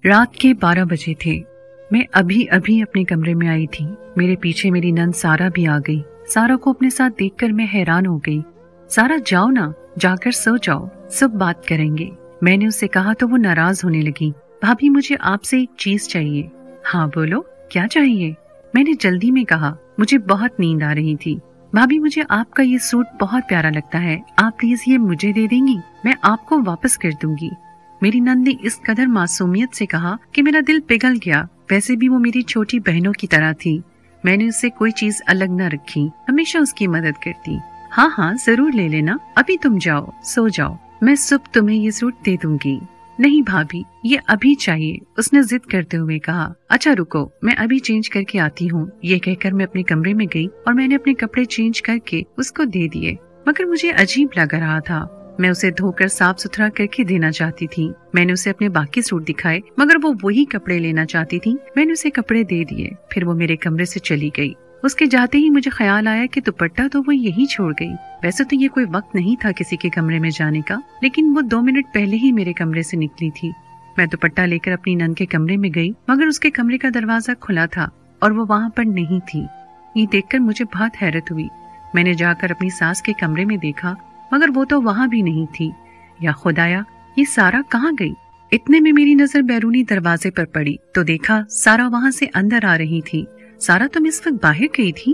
رات کے 12 بجے تھے۔ میں ابھی اپنے کمرے میں آئی تھی۔ میرے پیچھے میری نند سارا بھی آ گئی۔ سارا کو اپنے ساتھ دیکھ کر میں حیران ہو گئی۔ سارا جاؤ نا، جا کر سو جاؤ، سب بات کریں گے۔ میں نے اس سے کہا تو وہ ناراض ہونے لگی۔ بھابھی مجھے آپ سے ایک چیز چاہیے۔ ہاں بولو، کیا چاہیے؟ میں نے جلدی میں کہا، مجھے بہت نیند آ رہی تھی۔ بھابھی مجھے آپ کا یہ سوٹ بہت پیارا لگتا ہے، آپ پلیز یہ مجھے دے دیں گی، میں آپ کو واپس کر دوں گی۔ میری نند نے اس قدر معصومیت سے کہا کہ میرا دل پگھل گیا۔ ویسے بھی وہ میری چھوٹی بہنوں کی طرح تھی۔ میں نے اس سے کوئی چیز الگ نہ رکھی، ہمیشہ اس کی مدد کرتی۔ ہاں ہاں ضرور لے لینا، ابھی تم جاؤ، سو جاؤ، میں صبح تمہیں یہ سوٹ دے دوں گی۔ نہیں بھابھی، یہ ابھی چاہیے، اس نے ضد کرتے ہوئے کہا۔ اچھا رکو، میں ابھی چینج کر کے آتی ہوں۔ یہ کہہ کر میں اپنے کمرے میں گئی اور میں نے اپنے کپڑے چینج کر کے اس کو دے دیے، مگر مجھے عجیب لگ رہا تھا۔ میں اسے دھو کر صاف ستھرا کر کے دینا چاہتی تھی۔ میں نے اسے اپنے باقی سوٹ دکھائے، مگر وہ وہی کپڑے لینا چاہتی تھی۔ میں نے اسے کپڑے دے دیے، پھر وہ میرے کمرے سے چلی گئی۔ اس کے جاتے ہی مجھے خیال آیا کہ دوپٹہ تو وہ یہی چھوڑ گئی۔ ویسے تو یہ کوئی وقت نہیں تھا کسی کے کمرے میں جانے کا، لیکن وہ 2 منٹ پہلے ہی میرے کمرے سے نکلی تھی۔ میں دوپٹہ لے کر اپنی نند کے کمرے میں گئی، مگر اس کے کمرے کا دروازہ کھلا تھا اور وہ وہاں پر نہیں تھی۔ یہ دیکھ کر مجھے بہت حیرت ہوئی۔ میں نے جا کر اپنی ساس کے کمرے میں دیکھا، مگر وہ تو وہاں بھی نہیں تھی۔ یا خدایا، یہ سارا کہاں گئی؟ اتنے میں میری نظر بیرونی دروازے پر پڑی تو دیکھا سارا وہاں سے اندر آ رہی تھی۔ سارا تم اس وقت باہر گئی تھی؟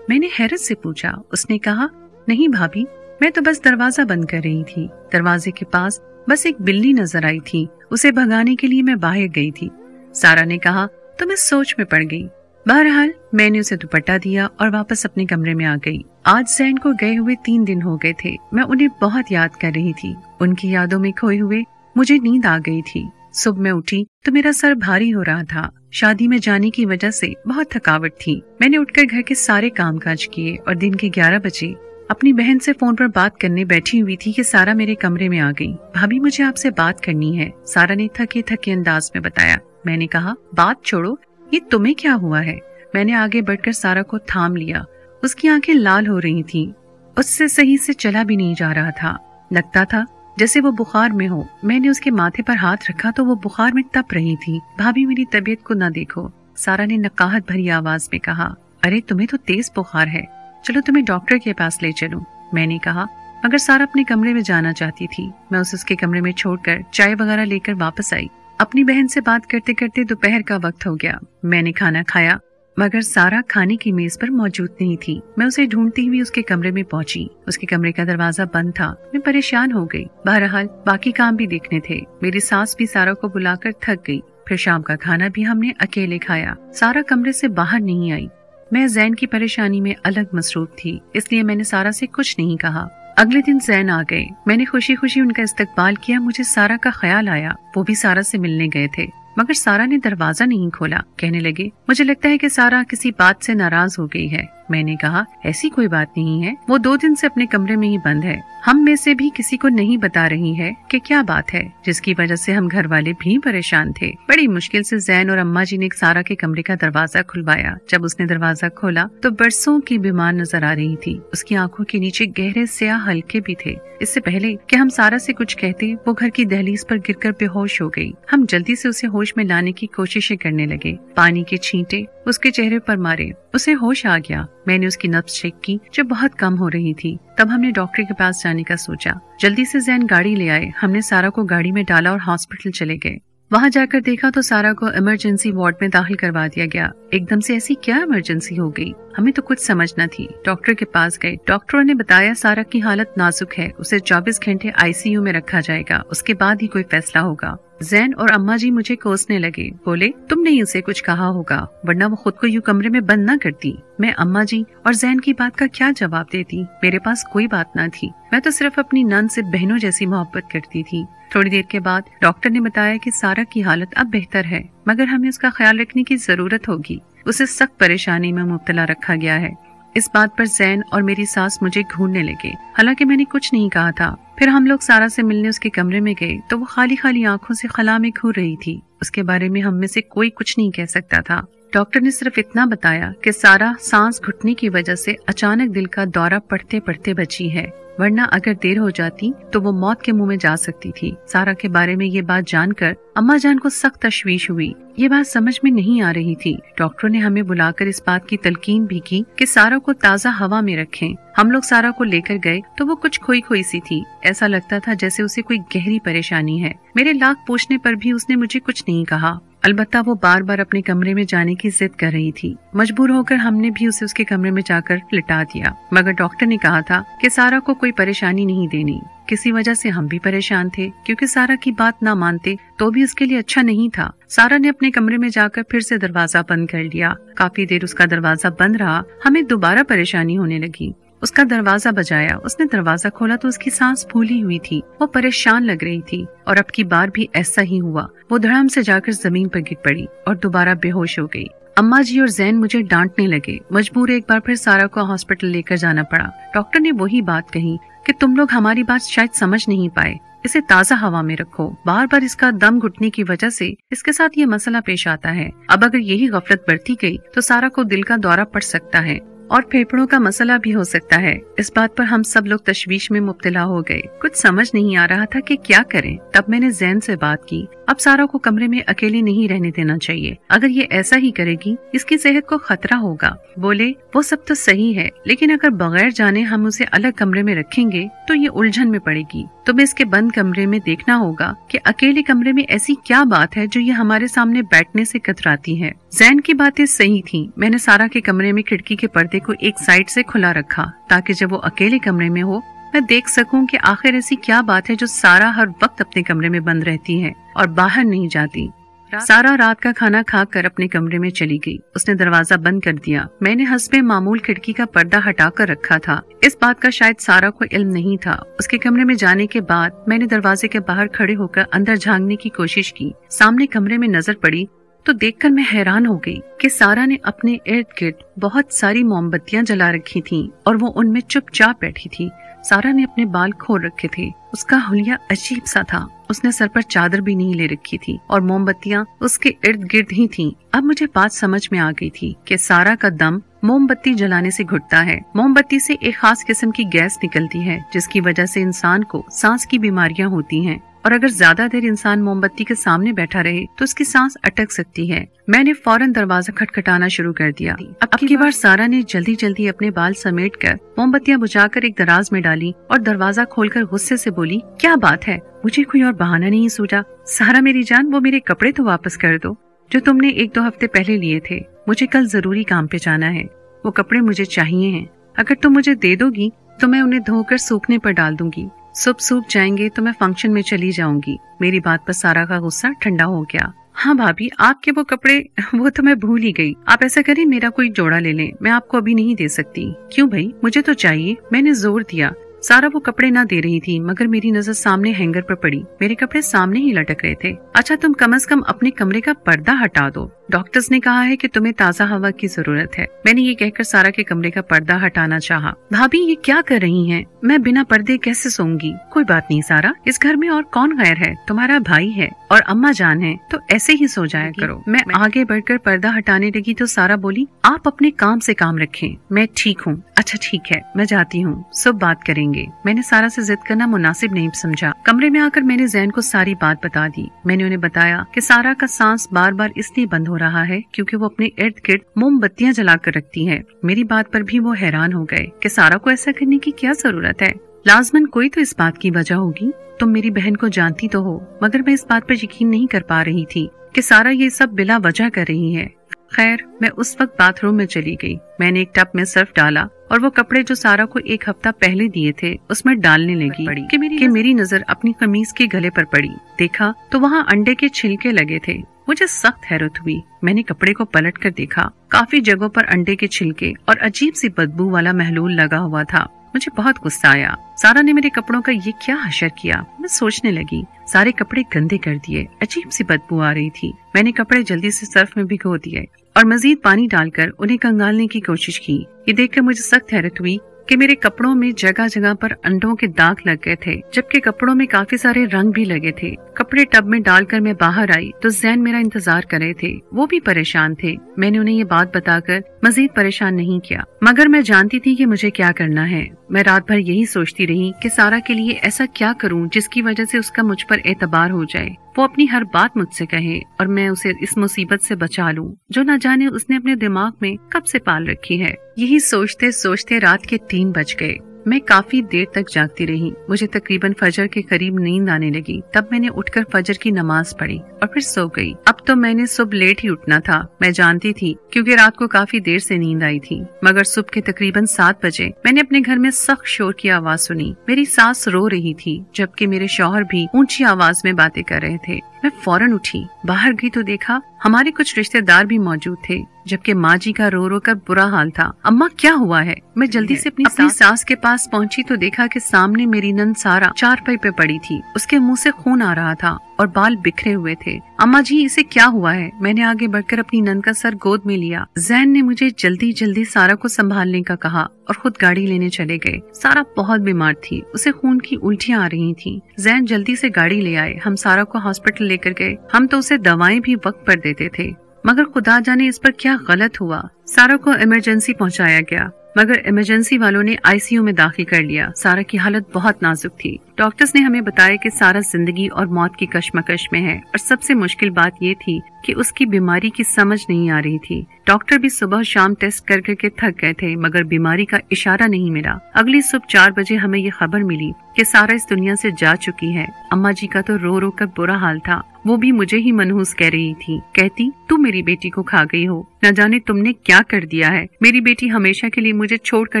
میں نے حیرت سے پوچھا۔ اس نے کہا، نہیں بھابھی، میں تو بس دروازہ بند کر رہی تھی۔ دروازے کے پاس بس ایک بلی نظر آئی تھی، اسے بھگانے کے لیے میں باہر گئی تھی۔ سارا نے کہا تو میں سوچ میں پڑ گئی۔ بہرحال میں نے اسے دوپٹہ دیا اور واپس اپنے کمرے میں آ گئی۔ آج زین کو گئے ہوئے 3 دن ہو گئے تھے۔ میں انہیں بہت یاد کر رہی تھی۔ ان کی یادوں میں کھوئے ہوئے مجھے نیند آ گئی تھی۔ صبح میں اٹھی تو میرا سر بھاری ہو رہا تھا۔ شادی میں جانے کی وجہ سے بہت تھکاوٹ تھی۔ میں نے اٹھ کر گھر کے سارے کام کاج کیے اور دن کے 11 بجے اپنی بہن سے فون پر بات کرنے بیٹھی ہوئی تھی کہ سارا میرے کمرے میں آ گئی۔ بھابھی مجھے آپ سے بات کرنی ہے، سارا نے تھکے تھکے انداز میں بتایا۔ میں نے کہا، بات چھوڑو، یہ تمہیں کیا ہوا ہے؟ میں نے آگے بڑھ کر سارا کو تھام لیا۔ اس کی آنکھیں لال ہو رہی تھیں، اس سے صحیح سے چلا بھی نہیں جا رہا تھا، لگتا تھا جیسے وہ بخار میں ہو۔ میں نے اس کے ماتھے پر ہاتھ رکھا تو وہ بخار میں تپ رہی تھی۔ بھابھی میری طبیعت کو نہ دیکھو، سارا نے نقاہت بھری آواز میں کہا۔ ارے تمہیں تو تیز بخار ہے، چلو تمہیں ڈاکٹر کے پاس لے چلوں۔ میں نے کہا، مگر سارا اپنے کمرے میں جانا چاہتی تھی۔ میں اسے اس کے کمرے میں چھوڑ کر چائے وغیرہ لے کر واپس آئی۔ اپنی بہن سے بات کرتے کرتے دوپہر کا وقت ہو گیا۔ میں نے کھانا کھایا، مگر سارا کھانے کی میز پر موجود نہیں تھی۔ میں اسے ڈھونڈتی ہوئی اس کے کمرے میں پہنچی۔ اس کے کمرے کا دروازہ بند تھا۔ میں پریشان ہو گئی۔ بہرحال باقی کام بھی دیکھنے تھے۔ میری ساس بھی سارا کو بلا کر تھک گئی۔ پھر شام کا کھانا بھی ہم نے اکیلے کھایا۔ سارا کمرے سے باہر نہیں آئی۔ میں زین کی پریشانی میں الگ مصروف تھی، اس لیے میں نے سارا سے کچھ نہیں کہا۔ اگلے دن زین آ گئے۔ میں نے خوشی خوشی ان کا استقبال کیا۔ مجھے سارا کا خیال آیا، وہ بھی سارا سے ملنے گئے تھے، مگر سارا نے دروازہ نہیں کھولا۔ کہنے لگے، مجھے لگتا ہے کہ سارا کسی بات سے ناراض ہو گئی ہے۔ میں نے کہا، ایسی کوئی بات نہیں ہے، وہ 2 دن سے اپنے کمرے میں ہی بند ہے۔ ہم میں سے بھی کسی کو نہیں بتا رہی ہے کہ کیا بات ہے، جس کی وجہ سے ہم گھر والے بھی پریشان تھے۔ بڑی مشکل سے زین اور اماں جی نے سارا کے کمرے کا دروازہ کھلوایا۔ جب اس نے دروازہ کھولا تو برسوں کی بیمار نظر آ رہی تھی۔ اس کی آنکھوں کے نیچے گہرے سیاہ حلقے بھی تھے۔ اس سے پہلے کہ ہم سارا سے کچھ کہتے، وہ گھر کی دہلیز پر گر کر بے ہوش ہو گئی۔ ہم جلدی سے اسے ہوش میں لانے کی کوششیں کرنے لگے، پانی کے چھینٹے اس کے چہرے پر مارے، اسے ہوش آ گیا۔ میں نے اس کی نبض چیک کی جو بہت کم ہو رہی تھی۔ تب ہم نے ڈاکٹر کے پاس جانے کا سوچا۔ جلدی سے زین گاڑی لے آئے۔ ہم نے سارا کو گاڑی میں ڈالا اور ہاسپٹل چلے گئے۔ وہاں جا کر دیکھا تو سارا کو ایمرجنسی وارڈ میں داخل کروا دیا گیا۔ ایک دم سے ایسی کیا ایمرجنسی ہو گئی، ہمیں تو کچھ سمجھ نہ تھی۔ ڈاکٹر کے پاس گئے، ڈاکٹروں نے بتایا سارا کی حالت نازک ہے، اسے 24 گھنٹے ICU میں رکھا جائے گا، اس کے بعد ہی کوئی فیصلہ ہوگا۔ زین اور اماں جی مجھے کوسنے لگے، بولے تم نے اسے کچھ کہا ہوگا ورنہ وہ خود کو یوں کمرے میں بند نہ کرتی۔ میں اماں جی اور زین کی بات کا کیا جواب دیتی؟ میرے پاس کوئی بات نہ تھی، میں تو صرف اپنی نند سے بہنوں جیسی محبت کرتی تھی۔ تھوڑی دیر کے بعد ڈاکٹر نے بتایا کہ سارا کی حالت اب بہتر ہے، مگر ہمیں اس کا خیال رکھنے کی ضرورت ہوگی، اسے سخت پریشانی میں مبتلا رکھا گیا ہے۔ اس بات پر زین اور میری ساس مجھے گھورنے لگے، حالانکہ میں نے کچھ نہیں کہا تھا۔ پھر ہم لوگ سارا سے ملنے اس کے کمرے میں گئے تو وہ خالی خالی آنکھوں سے خلا میں گھور رہی تھی۔ اس کے بارے میں ہم میں سے کوئی کچھ نہیں کہہ سکتا تھا۔ डॉक्टर ने सिर्फ इतना बताया कि सारा सांस घुटने की वजह से अचानक दिल का दौरा पड़ते पड़ते बची है, वरना अगर देर हो जाती तो वो मौत के मुंह में जा सकती थी। सारा के बारे में ये बात जानकर अम्मा जान को सख्त तशवीश हुई। ये बात समझ में नहीं आ रही थी। डॉक्टरों ने हमें बुलाकर इस बात की तलकीन भी की कि सारा को ताज़ा हवा में रखें। हम लोग सारा को लेकर गए तो वो कुछ खोई खोई सी थी। ऐसा लगता था जैसे उसे कोई गहरी परेशानी है। मेरे लाख पूछने पर भी उसने मुझे कुछ नहीं कहा। अलबत्ता वो बार बार अपने कमरे में जाने की जिद कर रही थी। मजबूर होकर हमने भी उसे उसके कमरे में जाकर लिटा दिया, मगर डॉक्टर ने कहा था कि सारा को कोई परेशानी नहीं देनी। किसी वजह से हम भी परेशान थे, क्योंकि सारा की बात ना मानते तो भी उसके लिए अच्छा नहीं था। सारा ने अपने कमरे में जाकर फिर से दरवाजा बंद कर लिया। काफी देर उसका दरवाजा बंद रहा। हमें दोबारा परेशानी होने लगी। उसका दरवाजा बजाया। उसने दरवाजा खोला तो उसकी सांस फूली हुई थी। वो परेशान लग रही थी और अब की बार भी ऐसा ही हुआ। वो धड़ाम से जाकर जमीन पर गिर पड़ी और दोबारा बेहोश हो गई। अम्मा जी और जैन मुझे डांटने लगे। मजबूर एक बार फिर सारा को हॉस्पिटल लेकर जाना पड़ा। डॉक्टर ने वही बात कही कि तुम लोग हमारी बात शायद समझ नहीं पाए, इसे ताज़ा हवा में रखो। बार बार इसका दम घुटने की वजह से इसके साथ ये मसला पेश आता है। अब अगर यही गफलत बरती गई तो सारा को दिल का दौरा पड़ सकता है और फेफड़ों का मसला भी हो सकता है। इस बात पर हम सब लोग तशवीश में मुब्तला हो गए। कुछ समझ नहीं आ रहा था कि क्या करें। तब मैंने जैन से बात की। अब सारा को कमरे में अकेले नहीं रहने देना चाहिए। अगर ये ऐसा ही करेगी इसकी सेहत को खतरा होगा। बोले वो सब तो सही है, लेकिन अगर बगैर जाने हम उसे अलग कमरे में रखेंगे तो ये उलझन में पड़ेगी। तुम्हें इसके बंद कमरे में देखना होगा कि अकेले कमरे में ऐसी क्या बात है जो ये हमारे सामने बैठने से कतराती है। जैन की बातें सही थी। मैंने सारा के कमरे में खिड़की के पर्दे को एक साइड से खुला रखा ताकि जब वो अकेले कमरे में हो मैं देख सकूं कि आखिर ऐसी क्या बात है जो सारा हर वक्त अपने कमरे में बंद रहती है और बाहर नहीं जाती। सारा रात का खाना खाकर अपने कमरे में चली गई। उसने दरवाजा बंद कर दिया। मैंने हस्बे मामूल खिड़की का पर्दा हटाकर रखा था। इस बात का शायद सारा को इल्म नहीं था। उसके कमरे में जाने के बाद मैंने दरवाजे के बाहर खड़े होकर अंदर झांकने की कोशिश की। सामने कमरे में नजर पड़ी तो देखकर मैं हैरान हो गई कि सारा ने अपने इर्द गिर्द बहुत सारी मोमबत्तियां जला रखी थीं और वो उनमें चुपचाप बैठी थी। सारा ने अपने बाल खोल रखे थे। उसका हुलिया अजीब सा था। उसने सर पर चादर भी नहीं ले रखी थी और मोमबत्तियां उसके इर्द गिर्द ही थीं। अब मुझे बात समझ में आ गई थी कि सारा का दम मोमबत्ती जलाने से घुटता है। मोमबत्ती से एक खास किस्म की गैस निकलती है जिसकी वजह से इंसान को सांस की बीमारियां होती हैं और अगर ज्यादा देर इंसान मोमबत्ती के सामने बैठा रहे तो उसकी सांस अटक सकती है। मैंने फौरन दरवाजा खटखटाना शुरू कर दिया। अब की बार सारा ने जल्दी जल्दी अपने बाल समेटकर मोमबत्तियां बुझाकर एक दराज में डाली और दरवाजा खोलकर गुस्से से बोली, क्या बात है? मुझे कोई और बहाना नहीं सूझा। सारा मेरी जान, वो मेरे कपड़े तो वापस कर दो जो तुमने 1-2 हफ्ते पहले लिए थे। मुझे कल जरूरी काम पे जाना है। वो कपड़े मुझे चाहिए हैं। अगर तुम मुझे दे दोगी तो मैं उन्हें धोकर सूखने पर डाल दूंगी। सब सूख जाएंगे तो मैं फंक्शन में चली जाऊंगी। मेरी बात पर सारा का गुस्सा ठंडा हो गया। हाँ भाभी, आपके वो कपड़े वो तो मैं भूल ही गई। आप ऐसा करें, मेरा कोई जोड़ा ले लें। मैं आपको अभी नहीं दे सकती। क्यों भाई? मुझे तो चाहिए। मैंने जोर दिया। सारा वो कपड़े ना दे रही थी, मगर मेरी नजर सामने हैंगर पर पड़ी। मेरे कपड़े सामने ही लटक रहे थे। अच्छा, तुम कम से कम अपने कमरे का पर्दा हटा दो। डॉक्टर्स ने कहा है कि तुम्हें ताज़ा हवा की जरूरत है। मैंने ये कहकर सारा के कमरे का पर्दा हटाना चाहा। भाभी, ये क्या कर रही हैं? मैं बिना पर्दे कैसे सोऊंगी? कोई बात नहीं सारा, इस घर में और कौन गैर है? तुम्हारा भाई है और अम्मा जान है, तो ऐसे ही सो जाया करो। मैं आगे बढ़कर पर्दा हटाने लगी तो सारा बोली, आप अपने काम से काम रखें। मैं ठीक हूँ। अच्छा ठीक है, मैं जाती हूँ, सब बात करेंगे। मैंने सारा से जिद करना मुनासिब नहीं समझा। कमरे में आकर मैंने जैन को सारी बात बता दी। मैंने उन्हें बताया कि सारा का सांस बार बार इसलिए बंद हो रहा है क्योंकि वो अपने इर्द गिर्द मोमबत्तियां जलाकर रखती है। मेरी बात पर भी वो हैरान हो गए कि सारा को ऐसा करने की क्या जरूरत है। लाजमन कोई तो इस बात की वजह होगी। तुम मेरी बहन को जानती तो हो, मगर मैं इस बात पर यकीन नहीं कर पा रही थी कि सारा ये सब बिला वजह कर रही है। खैर, मैं उस वक्त बाथरूम में चली गई। मैंने एक टब में सर्फ डाला और वो कपड़े जो सारा को 1 हफ्ता पहले दिए थे उसमें डालने लगी कि मेरी नजर अपनी कमीज के गले पर पड़ी। देखा तो वहाँ अंडे के छिलके लगे थे। मुझे सख्त हैरत हुई। मैंने कपड़े को पलट कर देखा। काफी जगहों पर अंडे के छिलके और अजीब सी बदबू वाला महलूल लगा हुआ था। मुझे बहुत गुस्सा आया। सारा ने मेरे कपड़ों का ये क्या हशर किया? मैं सोचने लगी। सारे कपड़े गंदे कर दिए। अजीब सी बदबू आ रही थी। मैंने कपड़े जल्दी से सर्फ में भिगो दिए और मजीद पानी डालकर उन्हें कंगालने की कोशिश की। ये देखकर मुझे सख्त हैरत हुई कि मेरे कपड़ों में जगह जगह पर अंडों के दाग लग गए थे, जबकि कपड़ों में काफी सारे रंग भी लगे थे। कपड़े टब में डालकर मैं बाहर आई तो जैन मेरा इंतजार कर रहे थे। वो भी परेशान थे। मैंने उन्हें ये बात बताकर मजीद परेशान नहीं किया, मगर मैं जानती थी कि मुझे क्या करना है। मैं रात भर यही सोचती रही कि सारा के लिए ऐसा क्या करूं जिसकी वजह से उसका मुझ पर एतबार हो जाए, वो अपनी हर बात मुझसे कहे और मैं उसे इस मुसीबत से बचा लूं जो न जाने उसने अपने दिमाग में कब से पाल रखी है। यही सोचते सोचते रात के 3 बज गए। मैं काफी देर तक जागती रही। मुझे तकरीबन फजर के करीब नींद आने लगी। तब मैंने उठकर फजर की नमाज पढ़ी और फिर सो गई। अब तो मैंने सुबह लेट ही उठना था, मैं जानती थी, क्योंकि रात को काफी देर से नींद आई थी। मगर सुबह के तकरीबन 7 बजे मैंने अपने घर में सख्त शोर की आवाज सुनी। मेरी सास रो रही थी, जबकि मेरे शौहर भी ऊंची आवाज में बातें कर रहे थे। मैं फौरन उठी, बाहर गई तो देखा हमारे कुछ रिश्तेदार भी मौजूद थे, जबकि माँ जी का रो रो कर बुरा हाल था। अम्मा क्या हुआ है? मैं जल्दी से अपनी सास के पास पहुंची तो देखा कि सामने मेरी नंद सारा चारपाई पे पड़ी थी। उसके मुंह से खून आ रहा था और बाल बिखरे हुए थे। अम्मा जी, इसे क्या हुआ है? मैंने आगे बढ़कर अपनी नंद का सर गोद में लिया। जैन ने मुझे जल्दी जल्दी सारा को संभालने का कहा और खुद गाड़ी लेने चले गए। सारा बहुत बीमार थी, उसे खून की उल्टियां आ रही थी। जैन जल्दी से गाड़ी ले आए, हम सारा को हॉस्पिटल लेकर गए। हम तो उसे दवाएं भी वक्त पर देते थे, मगर खुदा जाने इस पर क्या गलत हुआ। सारा को इमरजेंसी पहुंचाया गया, मगर इमरजेंसी वालों ने आईसीयू में दाखिल कर लिया। सारा की हालत बहुत नाजुक थी। डॉक्टर्स ने हमें बताया कि सारा जिंदगी और मौत की कश्मकश में है, और सबसे मुश्किल बात ये थी कि उसकी बीमारी की समझ नहीं आ रही थी। डॉक्टर भी सुबह शाम टेस्ट कर करके थक गए थे, मगर बीमारी का इशारा नहीं मिला। अगली सुबह 4 बजे हमें ये खबर मिली कि सारा इस दुनिया से जा चुकी है। अम्मा जी का तो रो रो कर बुरा हाल था। वो भी मुझे ही मनहूस कह रही थी, कहती तू मेरी बेटी को खा गई हो, न जाने तुमने क्या कर दिया है। मेरी बेटी हमेशा के लिए मुझे छोड़कर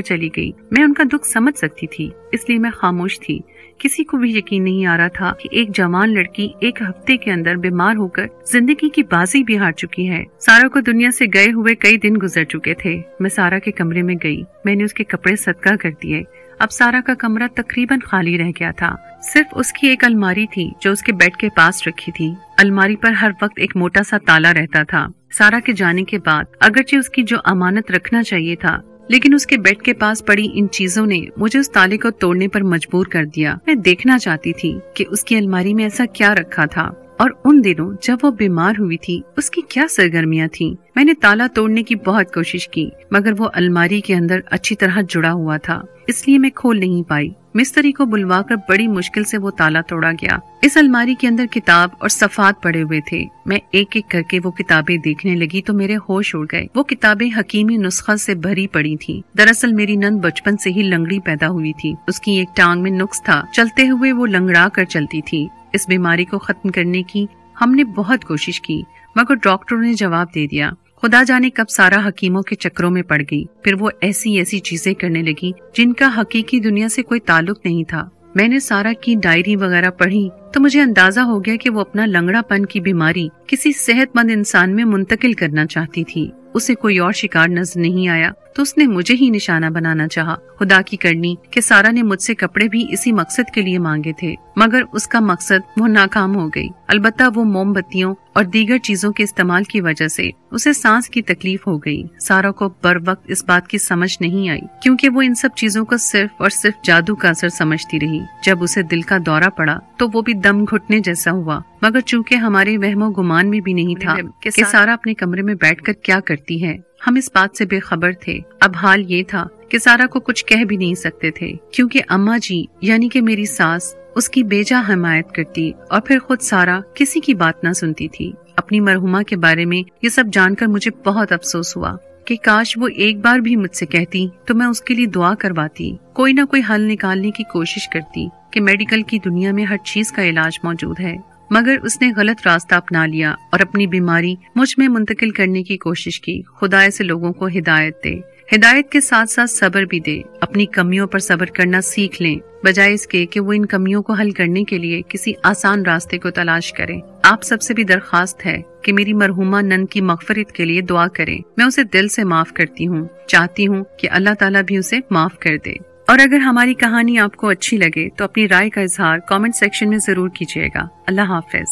चली गई। मैं उनका दुख समझ सकती थी, इसलिए मैं खामोश थी। किसी को भी यकीन नहीं आ रहा था कि एक जवान लड़की 1 हफ्ते के अंदर बीमार होकर जिंदगी की बाजी भी हार चुकी है। सारा को दुनिया से गए हुए कई दिन गुजर चुके थे। मैं सारा के कमरे में गई, मैंने उसके कपड़े सदका कर दिए। अब सारा का कमरा तकरीबन खाली रह गया था। सिर्फ उसकी एक अलमारी थी जो उसके बेड के पास रखी थी। अलमारी पर हर वक्त एक मोटा सा ताला रहता था। सारा के जाने के बाद अगरचे उसकी जो अमानत रखना चाहिए था, लेकिन उसके बेड के पास पड़ी इन चीजों ने मुझे उस ताले को तोड़ने पर मजबूर कर दिया। मैं देखना चाहती थी कि उसकी अलमारी में ऐसा क्या रखा था और उन दिनों जब वो बीमार हुई थी उसकी क्या सरगर्मियां थीं। मैंने ताला तोड़ने की बहुत कोशिश की, मगर वो अलमारी के अंदर अच्छी तरह जुड़ा हुआ था, इसलिए मैं खोल नहीं पाई। मिस्त्री को बुलवाकर बड़ी मुश्किल से वो ताला तोड़ा गया। इस अलमारी के अंदर किताब और सफ़ात पड़े हुए थे। मैं एक एक करके वो किताबें देखने लगी तो मेरे होश उड़ गए। वो किताबें हकीमी नुस्खा से भरी पड़ी थी। दरअसल मेरी नंद बचपन से ही लंगड़ी पैदा हुई थी। उसकी एक टांग में नुक्स था, चलते हुए वो लंगड़ा कर चलती थी। इस बीमारी को खत्म करने की हमने बहुत कोशिश की, मगर डॉक्टरों ने जवाब दे दिया। खुदा जाने कब सारा हकीमों के चक्रों में पड़ गई। फिर वो ऐसी ऐसी चीजें करने लगी जिनका हकीकी दुनिया से कोई ताल्लुक नहीं था। मैंने सारा की डायरी वगैरह पढ़ी तो मुझे अंदाजा हो गया कि वो अपना लंगड़ापन की बीमारी किसी सेहतमंद इंसान में मुंतकिल करना चाहती थी। उसे कोई और शिकार नजर नहीं आया तो उसने मुझे ही निशाना बनाना चाहा। खुदा की करनी कि सारा ने मुझसे कपड़े भी इसी मकसद के लिए मांगे थे, मगर उसका मकसद वो नाकाम हो गई। अलबत्ता वो मोमबत्तियों और दीगर चीजों के इस्तेमाल की वजह से उसे सांस की तकलीफ हो गई। सारा को बर वक्त इस बात की समझ नहीं आई, क्योंकि वो इन सब चीजों को सिर्फ और सिर्फ जादू का असर समझती रही। जब उसे दिल का दौरा पड़ा तो वो भी दम घुटने जैसा हुआ, मगर चूंकि हमारे वहमो गुमान में भी नहीं था कि सारा अपने कमरे में बैठकर क्या करती है, हम इस बात से बेखबर थे। अब हाल ये था कि सारा को कुछ कह भी नहीं सकते थे, क्योंकि अम्मा जी यानी कि मेरी सास उसकी बेजा हिमायत करती और फिर खुद सारा किसी की बात ना सुनती थी। अपनी मरहुमा के बारे में ये सब जानकर मुझे बहुत अफसोस हुआ कि काश वो एक बार भी मुझसे कहती तो मैं उसके लिए दुआ करवाती, कोई ना कोई हल निकालने की कोशिश करती कि मेडिकल की दुनिया में हर चीज का इलाज मौजूद है। मगर उसने गलत रास्ता अपना लिया और अपनी बीमारी मुझ में मुंतकिल करने की कोशिश की। खुदा ऐसे लोगों को हिदायत दे, हिदायत के साथ साथ सब्र भी दे। अपनी कमियों पर सब्र करना सीख लें, बजाय इसके कि वो इन कमियों को हल करने के लिए किसी आसान रास्ते को तलाश करें। आप सबसे भी दरख्वास्त है कि मेरी मरहुमा नंद की मगफरत के लिए दुआ करें। मैं उसे दिल से माफ करती हूँ, चाहती हूँ कि अल्लाह ताला भी उसे माफ कर दे। और अगर हमारी कहानी आपको अच्छी लगे तो अपनी राय का इजहार कमेंट सेक्शन में जरूर कीजिएगा। अल्लाह हाफिज।